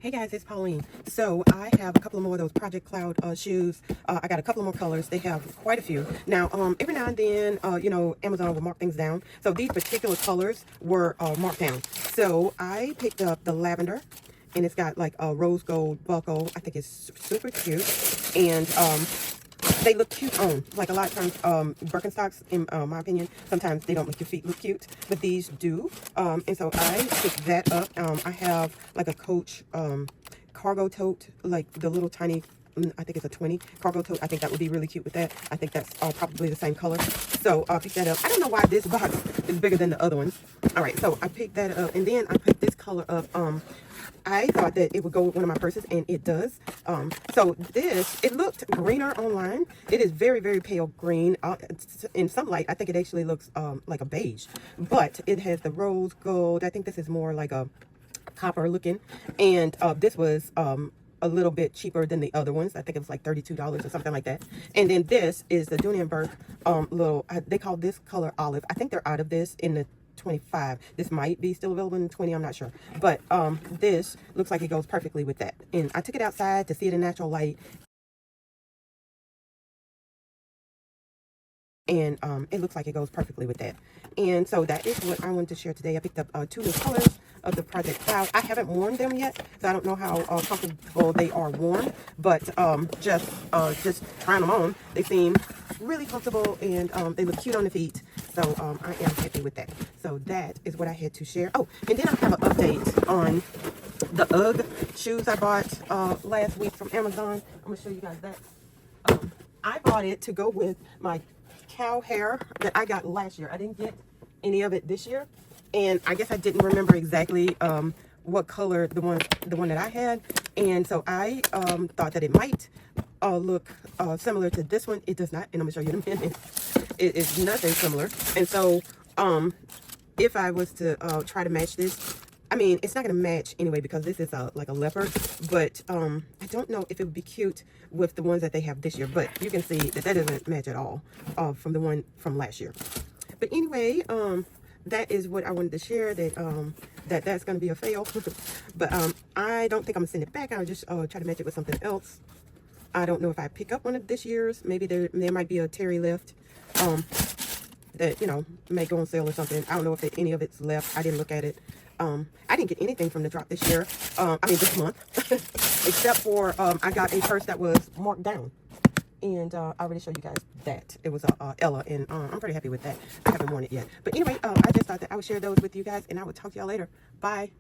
Hey guys, it's Pauline. So I have a couple of more of those Project Cloud shoes. I got a couple of more colors. They have quite a few. Now, every now and then, Amazon will mark things down. So these particular colors were marked down. So I picked up the lavender, and it's got like a rose gold buckle. I think it's super cute. And they look cute on. Like a lot of times, Birkenstocks, in my opinion, sometimes they don't make your feet look cute, but these do. And so I picked that up. I have like a Coach cargo tote, like the little tiny, I think it's a 20 cargo tote. I think that would be really cute with that. I think that's probably the same color. So I picked that up. I don't know why this box is bigger than the other ones. All right, so I picked that up, and then I picked this color up. I thought that it would go with one of my purses, and it does. So this, it looked greener online. It is very, very pale green. In some light, I think it actually looks like a beige, but it has the rose gold. I think this is more like a copper looking, and this was a little bit cheaper than the other ones. I think it was like $32 or something like that. And then this is the Dooney Bourke they call this color olive. I think they're out of this in the 25. This might be still available in 20, I'm not sure, but this looks like it goes perfectly with that. And I took it outside to see it in natural light, and it looks like it goes perfectly with that. And so that is what I wanted to share today. I picked up two new colors of the Project Cloud. I haven't worn them yet, so I don't know how comfortable they are worn, but just trying them on, they seem really comfortable, and they look cute on the feet. So I am happy with that. So that is what I had to share. Oh, and then I have an update on the UGG shoes I bought last week from Amazon. I'm gonna show you guys that. I bought it to go with my cow hair that I got last year. I didn't get any of it this year, and I guess I didn't remember exactly what color the one that I had, and so I thought that it might look similar to this one. It does not, and I'm gonna show you in a minute. It is nothing similar. And so if I was to try to match this, I mean, it's not going to match anyway because this is like a leopard, but I don't know if it would be cute with the ones that they have this year, but you can see that that doesn't match at all from the one from last year. But anyway, that is what I wanted to share, that that's going to be a fail. But I don't think I'm going to send it back. I'll just try to match it with something else. I don't know if I pick up one of this year's. Maybe there might be a Terry left that, may go on sale or something. I don't know if any of it's left. I didn't look at it. I didn't get anything from the drop this year. This month, except for I got a purse that was marked down, and I already showed you guys that it was a Ella, and I'm pretty happy with that. I haven't worn it yet, but anyway, I just thought that I would share those with you guys, and I will talk to y'all later. Bye.